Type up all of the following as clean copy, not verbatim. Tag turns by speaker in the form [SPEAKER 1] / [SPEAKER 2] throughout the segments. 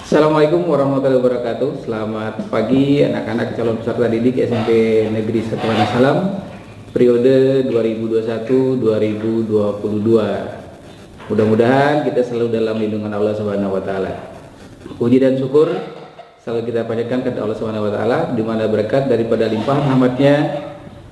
[SPEAKER 1] Assalamualaikum warahmatullahi wabarakatuh. Selamat pagi anak-anak calon peserta didik SMP Negeri 1 Salam periode 2021-2022. Mudah-mudahan kita selalu dalam lindungan Allah Subhanahu wa taala. Puji dan syukur selalu kita panjatkan kepada Allah Subhanahu wa taala, di mana berkat daripada limpahan rahmat-Nya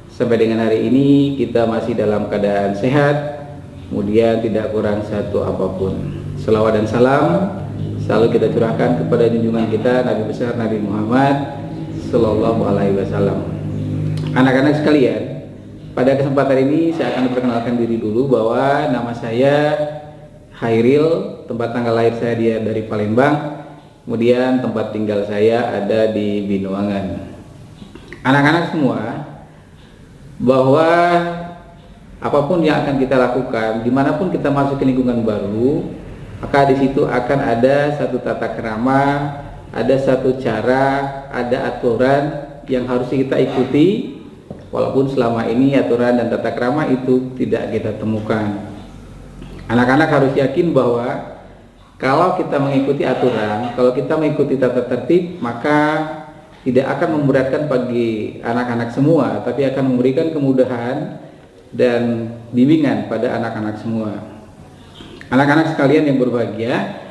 [SPEAKER 1] sampai dengan hari ini kita masih dalam keadaan sehat, kemudian tidak kurang satu apapun. Selawat dan salam selalu kita curahkan kepada junjungan kita Nabi besar Nabi Muhammad Sallallahu Alaihi Wasallam. Anak-anak sekalian, pada kesempatan ini saya akan memperkenalkan diri dulu bahwa nama saya Hairil, tempat tanggal lahir saya dari Palembang, kemudian tempat tinggal saya ada di Binuangan. Anak-anak semua, bahwa apapun yang akan kita lakukan, dimanapun kita masuk ke lingkungan baru, maka di situ akan ada satu tata krama, ada satu cara, ada aturan yang harus kita ikuti, walaupun selama ini aturan dan tata krama itu tidak kita temukan. Anak-anak harus yakin bahwa kalau kita mengikuti aturan, kalau kita mengikuti tata tertib, maka tidak akan memberatkan bagi anak-anak semua, tapi akan memberikan kemudahan dan bimbingan pada anak-anak semua. Anak-anak sekalian yang berbahagia,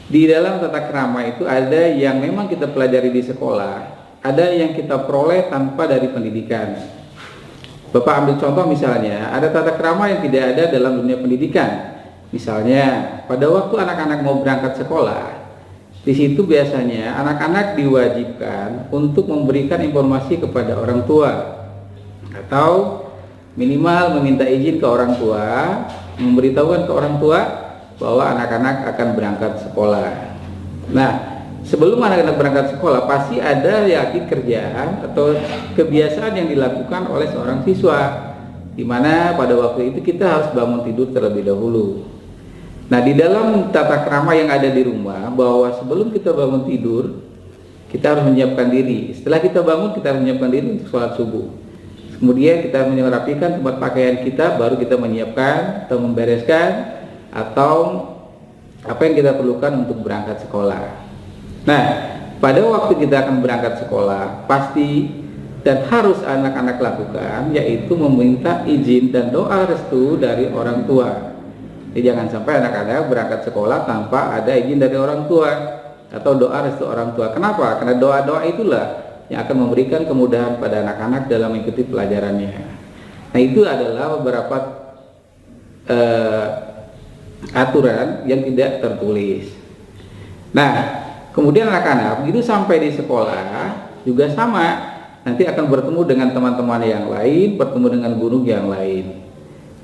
[SPEAKER 1] di dalam tata krama itu ada yang memang kita pelajari di sekolah, ada yang kita peroleh tanpa dari pendidikan. Bapak ambil contoh misalnya, ada tata krama yang tidak ada dalam dunia pendidikan. Misalnya, pada waktu anak-anak mau berangkat sekolah, di situ biasanya anak-anak diwajibkan untuk memberikan informasi kepada orang tua, atau minimal meminta izin ke orang tua, memberitahukan ke orang tua bahwa anak-anak akan berangkat sekolah. Nah, sebelum anak-anak berangkat sekolah pasti ada kerjaan atau kebiasaan yang dilakukan oleh seorang siswa, di mana pada waktu itu kita harus bangun tidur terlebih dahulu. Nah, di dalam tata krama yang ada di rumah, bahwa sebelum kita bangun tidur kita harus menyiapkan diri. Setelah kita bangun, kita harus menyiapkan diri untuk sholat subuh. Kemudian kita merapikan tempat pakaian kita, baru kita menyiapkan atau membereskan atau apa yang kita perlukan untuk berangkat sekolah. Nah, pada waktu kita akan berangkat sekolah, pasti dan harus anak-anak lakukan, yaitu meminta izin dan doa restu dari orang tua. Jadi jangan sampai anak-anak berangkat sekolah tanpa ada izin dari orang tua atau doa restu orang tua. Kenapa? Karena doa-doa itulah yang akan memberikan kemudahan pada anak-anak dalam mengikuti pelajarannya. Nah, itu adalah beberapa aturan yang tidak tertulis. Nah, kemudian anak-anak begitu sampai di sekolah juga sama, nanti akan bertemu dengan teman-teman yang lain, bertemu dengan guru yang lain.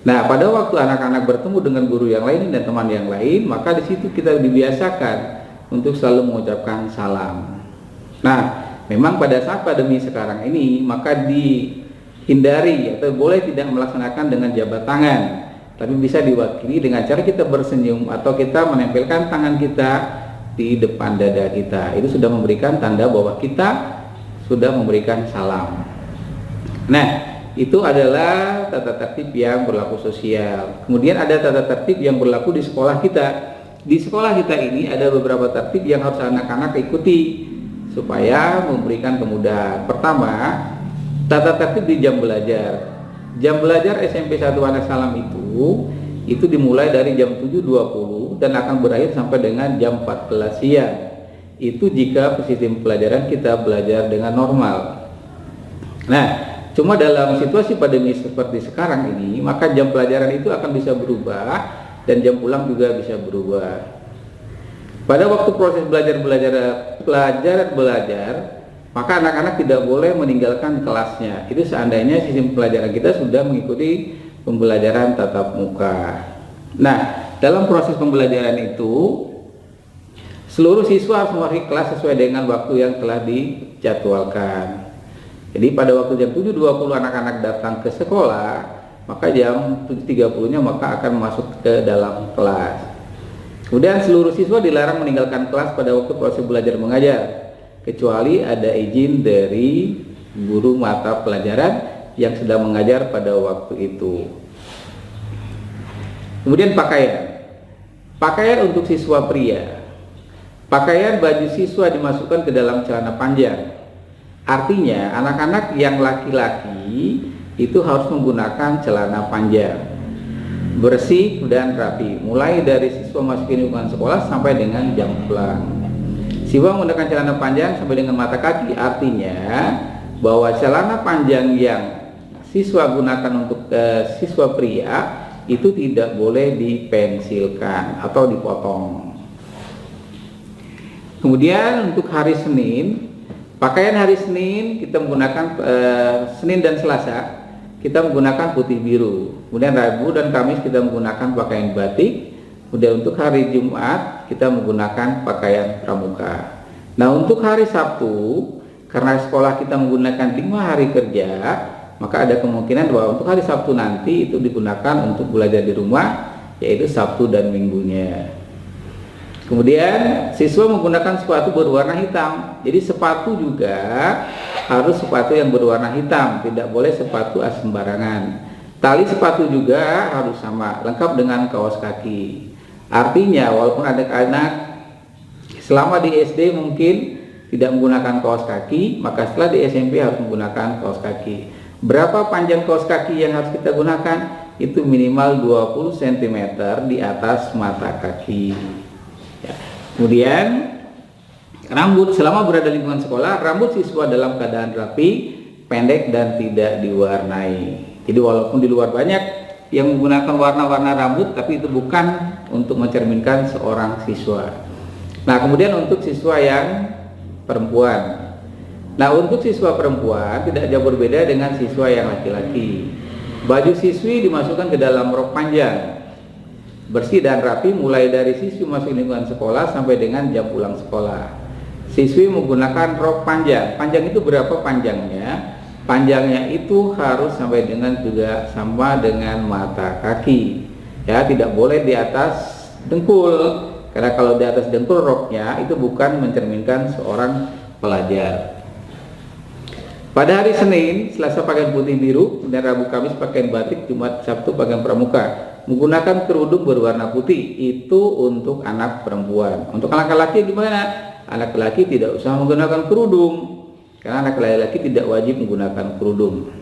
[SPEAKER 1] Nah, pada waktu anak-anak bertemu dengan guru yang lain dan teman yang lain, maka di situ kita dibiasakan untuk selalu mengucapkan salam. Nah, memang pada saat pandemi sekarang ini, maka dihindari atau boleh tidak melaksanakan dengan jabat tangan, tapi bisa diwakili dengan cara kita bersenyum atau kita menempelkan tangan kita di depan dada kita. Itu sudah memberikan tanda bahwa kita sudah memberikan salam. Nah, itu adalah tata tertib yang berlaku sosial. Kemudian ada tata tertib yang berlaku di sekolah kita. Di sekolah kita ini ada beberapa tertib yang harus anak-anak ikuti supaya memberikan kemudahan. Pertama, tata tertib di jam belajar. Jam belajar SMP 1 Salam itu dimulai dari jam 7.20 dan akan berakhir sampai dengan jam 14 siang. Itu jika sistem pelajaran kita belajar dengan normal. Nah, cuma dalam situasi pandemi seperti sekarang ini, maka jam pelajaran itu akan bisa berubah dan jam pulang juga bisa berubah. Pada waktu proses belajar, maka anak-anak tidak boleh meninggalkan kelasnya. Itu seandainya sistem pelajaran kita sudah mengikuti pembelajaran tatap muka. Nah, dalam proses pembelajaran itu, seluruh siswa harus memasuki kelas sesuai dengan waktu yang telah dijadwalkan. Jadi pada waktu jam 7.20 anak-anak datang ke sekolah, maka jam 7.30-nya maka akan masuk ke dalam kelas. Kemudian seluruh siswa dilarang meninggalkan kelas pada waktu proses belajar mengajar, kecuali ada izin dari guru mata pelajaran yang sedang mengajar pada waktu itu. Kemudian pakaian untuk siswa pria. Pakaian baju siswa dimasukkan ke dalam celana panjang. Artinya anak-anak yang laki-laki itu harus menggunakan celana panjang, bersih dan rapi, mulai dari siswa masuk ke lingkungan sekolah sampai dengan jam pulang. Siswa menggunakan celana panjang sampai dengan mata kaki, artinya bahwa celana panjang yang siswa gunakan untuk siswa pria itu tidak boleh dipensilkan atau dipotong. Kemudian untuk hari Senin, pakaian hari Senin kita menggunakan Senin dan Selasa kita menggunakan putih biru. Kemudian Rabu dan Kamis kita menggunakan pakaian batik. Kemudian untuk hari Jumat kita menggunakan pakaian pramuka. Nah, untuk hari Sabtu, karena sekolah kita menggunakan 5 hari kerja, maka ada kemungkinan bahwa untuk hari Sabtu nanti itu digunakan untuk belajar di rumah, yaitu Sabtu dan Minggunya. Kemudian siswa menggunakan sepatu berwarna hitam. Jadi sepatu juga harus sepatu yang berwarna hitam, tidak boleh sepatu sembarangan. Tali sepatu juga harus sama, lengkap dengan kaos kaki. Artinya walaupun anak-anak selama di SD mungkin tidak menggunakan kaos kaki, maka setelah di SMP harus menggunakan kaos kaki. Berapa panjang kaos kaki yang harus kita gunakan? Itu minimal 20 cm di atas mata kaki. Ya. Kemudian rambut, selama berada di lingkungan sekolah, rambut siswa dalam keadaan rapi, pendek dan tidak diwarnai. Jadi walaupun di luar banyak yang menggunakan warna-warna rambut, tapi itu bukan untuk mencerminkan seorang siswa. Nah, kemudian untuk siswa yang perempuan. Nah, untuk siswa perempuan tidak jauh berbeda dengan siswa yang laki-laki. Baju siswi dimasukkan ke dalam rok panjang, bersih dan rapi, mulai dari siswi masuk lingkungan sekolah sampai dengan jam pulang sekolah. Siswi menggunakan rok panjang. Panjang itu berapa panjangnya? Panjangnya itu harus sampai dengan juga sama dengan mata kaki. Ya, tidak boleh di atas dengkul. Karena kalau di atas dengkul roknya itu bukan mencerminkan seorang pelajar. Pada hari Senin, Selasa pakaian putih biru, dan Rabu Kamis pakaian batik, Jumat Sabtu pakaian pramuka. Menggunakan kerudung berwarna putih itu untuk anak perempuan. Untuk anak laki gimana? Anak laki tidak usah menggunakan kerudung. Karena anak laki-laki tidak wajib menggunakan kerudung.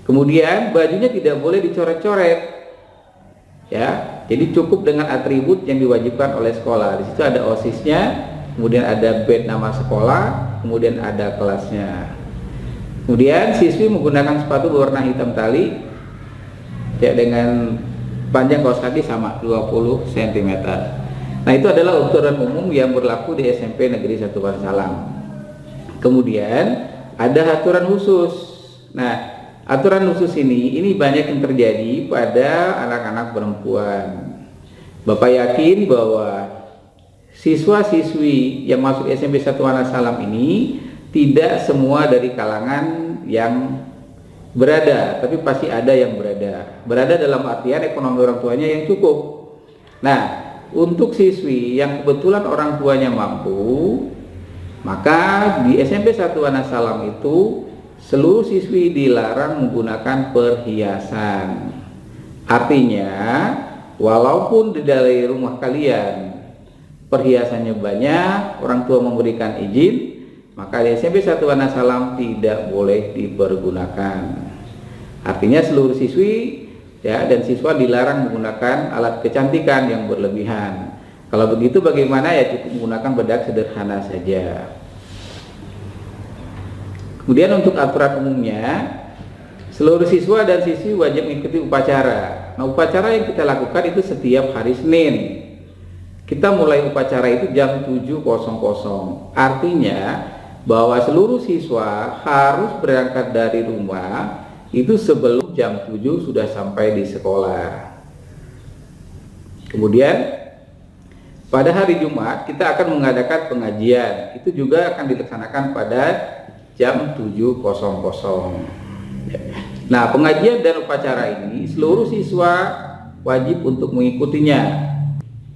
[SPEAKER 1] Kemudian bajunya tidak boleh dicoret-coret. Ya, jadi cukup dengan atribut yang diwajibkan oleh sekolah. Di situ ada OSIS-nya, kemudian ada badge nama sekolah, kemudian ada kelasnya. Kemudian siswi menggunakan sepatu berwarna hitam tali, ya, dengan panjang kaos kaki sama 20 cm. Nah, itu adalah aturan umum yang berlaku di SMP Negeri 1 Wonosalam. Kemudian ada aturan khusus. Nah, aturan khusus ini banyak yang terjadi pada anak-anak perempuan. Bapak yakin bahwa siswa-siswi yang masuk SMP 1 Wonosalam ini tidak semua dari kalangan yang berada, tapi pasti ada yang berada dalam artian ekonomi orang tuanya yang cukup. Nah, untuk siswi yang kebetulan orang tuanya mampu, maka di SMP 1 Wonosalam itu seluruh siswi dilarang menggunakan perhiasan. Artinya, walaupun di dalam rumah kalian perhiasannya banyak, orang tua memberikan izin, maka di SMP 1 Wonosalam tidak boleh dipergunakan. Artinya seluruh siswi, ya, dan siswa dilarang menggunakan alat kecantikan yang berlebihan. Kalau begitu bagaimana? Ya, cukup menggunakan bedak sederhana saja. Kemudian untuk aturan umumnya, seluruh siswa dan siswi wajib mengikuti upacara. Nah, upacara yang kita lakukan itu setiap hari Senin. Kita mulai upacara itu jam 7.00. Artinya bahwa seluruh siswa harus berangkat dari rumah itu sebelum jam 7 sudah sampai di sekolah. Kemudian pada hari Jumat kita akan mengadakan pengajian. Itu juga akan dilaksanakan pada jam 7.00. Nah, pengajian dan upacara ini seluruh siswa wajib untuk mengikutinya.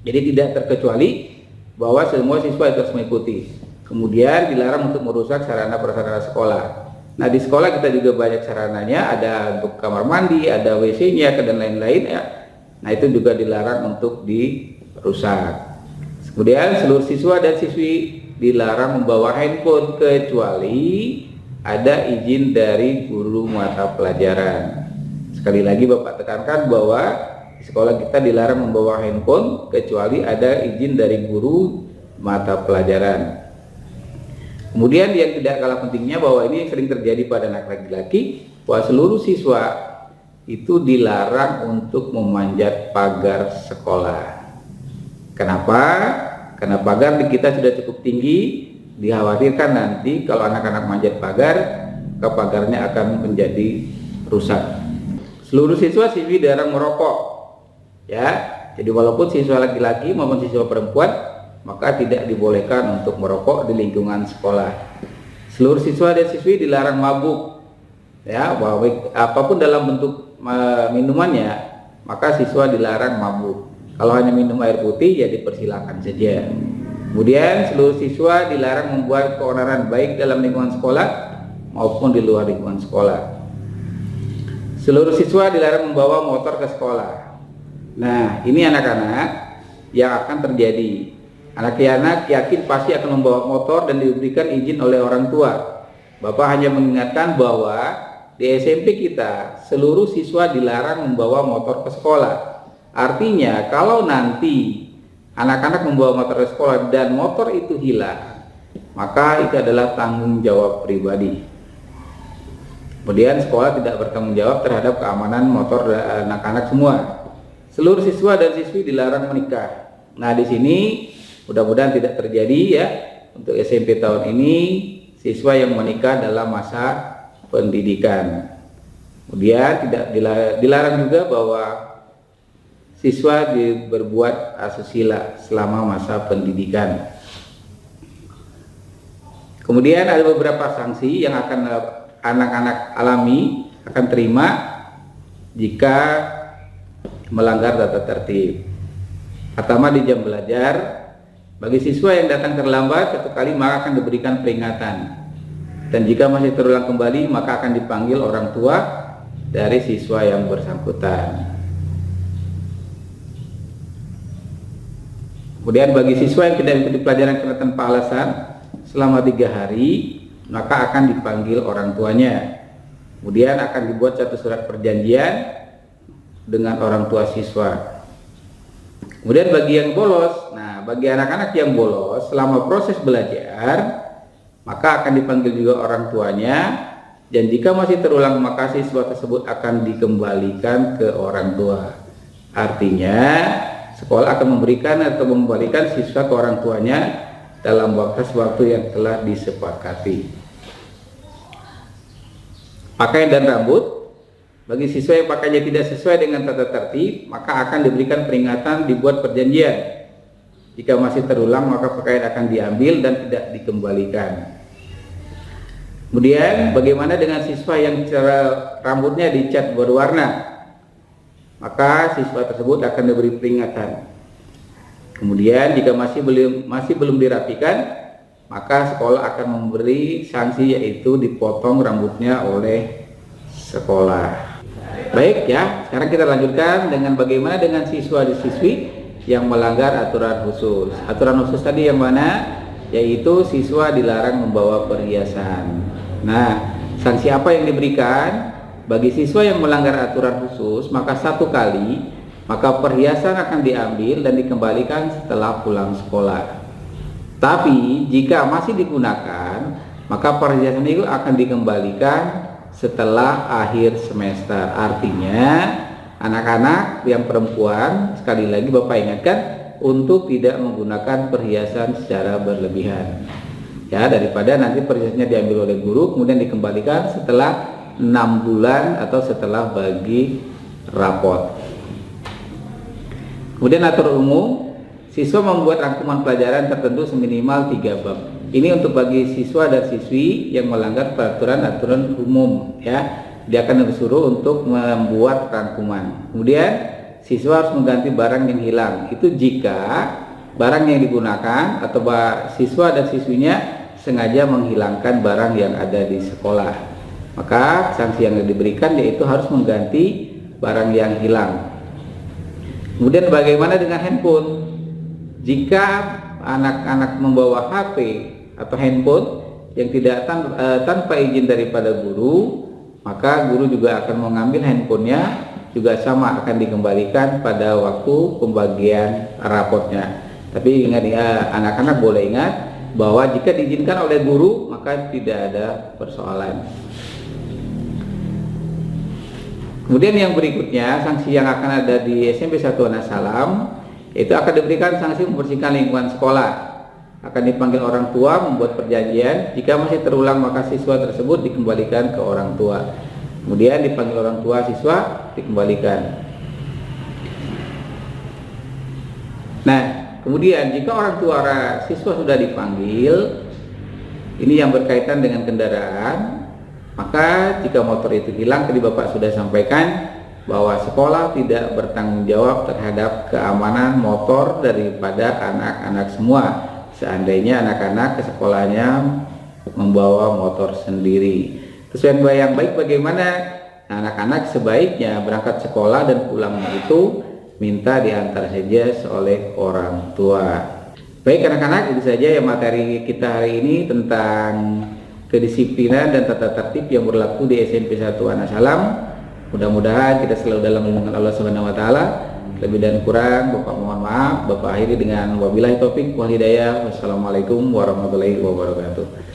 [SPEAKER 1] Jadi tidak terkecuali bahwa semua siswa itu harus mengikuti. Kemudian dilarang untuk merusak sarana prasarana sekolah. Nah, di sekolah kita juga banyak sarananya, ada untuk kamar mandi, ada WC-nya dan lain-lain ya. Nah, itu juga dilarang untuk dirusak. Kemudian seluruh siswa dan siswi dilarang membawa handphone kecuali ada izin dari guru mata pelajaran. Sekali lagi Bapak tekankan bahwa di sekolah kita dilarang membawa handphone kecuali ada izin dari guru mata pelajaran. Kemudian yang tidak kalah pentingnya bahwa ini sering terjadi pada anak laki-laki, bahwa seluruh siswa itu dilarang untuk memanjat pagar sekolah. Kenapa? Karena pagar di kita sudah cukup tinggi, dikhawatirkan nanti kalau anak-anak manjat pagar, pagarnya akan menjadi rusak. Seluruh siswa siswi dilarang merokok, ya. Jadi walaupun siswa laki-laki maupun siswa perempuan, maka tidak dibolehkan untuk merokok di lingkungan sekolah. Seluruh siswa dan siswi dilarang mabuk, ya. Bahwa apapun dalam bentuk minumannya, maka siswa dilarang mabuk. Kalau hanya minum air putih ya dipersilakan saja. Kemudian seluruh siswa dilarang membuat keonaran baik dalam lingkungan sekolah maupun di luar lingkungan sekolah. Seluruh siswa dilarang membawa motor ke sekolah. Nah, ini anak-anak yang akan terjadi. Anak-anak yakin pasti akan membawa motor dan diberikan izin oleh orang tua. Bapak hanya mengingatkan bahwa di SMP kita seluruh siswa dilarang membawa motor ke sekolah. Artinya kalau nanti anak-anak membawa motor ke sekolah dan motor itu hilang, maka itu adalah tanggung jawab pribadi. Kemudian sekolah tidak bertanggung jawab terhadap keamanan motor anak-anak semua. Seluruh siswa dan siswi dilarang menikah. Nah, di sini mudah-mudahan tidak terjadi ya. Untuk SMP tahun ini siswa yang menikah dalam masa pendidikan. Kemudian tidak dilarang juga bahwa siswa berbuat asusila selama masa pendidikan. Kemudian ada beberapa sanksi yang akan anak-anak alami akan terima jika melanggar tata tertib. Pertama, di jam belajar, bagi siswa yang datang terlambat satu kali maka akan diberikan peringatan. Dan jika masih terulang kembali maka akan dipanggil orang tua dari siswa yang bersangkutan. Kemudian bagi siswa yang tidak mengikuti pelajaran karena tanpa alasan selama 3 hari, maka akan dipanggil orang tuanya. Kemudian akan dibuat satu surat perjanjian dengan orang tua siswa. Kemudian bagi yang bolos, nah bagi anak-anak yang bolos selama proses belajar, maka akan dipanggil juga orang tuanya. Dan jika masih terulang maka siswa tersebut akan dikembalikan ke orang tua. Artinya sekolah akan memberikan atau mengembalikan siswa ke orang tuanya dalam waktu yang telah disepakati. Pakaian dan rambut, bagi siswa yang pakaiannya tidak sesuai dengan tata tertib, maka akan diberikan peringatan, dibuat perjanjian. Jika masih terulang maka pakaian akan diambil dan tidak dikembalikan. Kemudian bagaimana dengan siswa yang cara rambutnya dicat berwarna? Maka siswa tersebut akan diberi peringatan. Kemudian jika masih belum dirapikan, maka sekolah akan memberi sanksi, yaitu dipotong rambutnya oleh sekolah. Baik ya, sekarang kita lanjutkan dengan bagaimana dengan siswa dan siswi yang melanggar aturan khusus. Aturan khusus tadi yang mana? Yaitu siswa dilarang membawa perhiasan. Nah, sanksi apa yang diberikan? Bagi siswa yang melanggar aturan khusus, maka 1 kali, maka perhiasan akan diambil dan dikembalikan setelah pulang sekolah. Tapi jika masih digunakan, maka perhiasan itu akan dikembalikan setelah akhir semester. Artinya anak-anak yang perempuan, sekali lagi Bapak ingatkan untuk tidak menggunakan perhiasan secara berlebihan. Ya, daripada nanti perhiasannya diambil oleh guru kemudian dikembalikan setelah 6 bulan atau setelah bagi rapot. Kemudian aturan umum, siswa membuat rangkuman pelajaran tertentu seminimal 3 bab. Ini untuk bagi siswa dan siswi yang melanggar peraturan-aturan umum, ya. Dia akan disuruh untuk membuat rangkuman. Kemudian siswa harus mengganti barang yang hilang. Itu jika barang yang digunakan atau siswa dan siswinya sengaja menghilangkan barang yang ada di sekolah. Maka sanksi yang diberikan yaitu harus mengganti barang yang hilang. Kemudian bagaimana dengan handphone? jika anak-anak membawa HP atau handphone yang tidak tanpa izin daripada guru, maka guru juga akan mengambil handphonenya, juga sama akan dikembalikan pada waktu pembagian rapotnya. Tapi ingat ya, anak-anak boleh ingat bahwa jika diizinkan oleh guru maka tidak ada persoalan. Kemudian yang berikutnya, sanksi yang akan ada di SMP 1 Wanasalam, itu akan diberikan sanksi membersihkan lingkungan sekolah. Akan dipanggil orang tua membuat perjanjian, jika masih terulang maka siswa tersebut dikembalikan ke orang tua. Kemudian dipanggil orang tua siswa, dikembalikan. Nah, kemudian jika orang tua siswa sudah dipanggil, ini yang berkaitan dengan kendaraan, maka jika motor itu hilang, tadi Bapak sudah sampaikan bahwa sekolah tidak bertanggung jawab terhadap keamanan motor daripada anak-anak semua. Seandainya anak-anak ke sekolahnya membawa motor sendiri. Terus yang baik bagaimana? Anak-anak sebaiknya berangkat sekolah dan pulang itu minta diantar saja oleh orang tua. Baik anak-anak, itu saja yang materi kita hari ini tentang kedisiplinan dan tata tertib yang berlaku di SMP 1 Wanasalam. Mudah-mudahan kita selalu dalam lindungan Allah Subhanahu wa taala. Lebih dan kurang Bapak mohon maaf. Bapak akhiri dengan wabillahi taufik wal hidayah. Wassalamualaikum warahmatullahi wabarakatuh.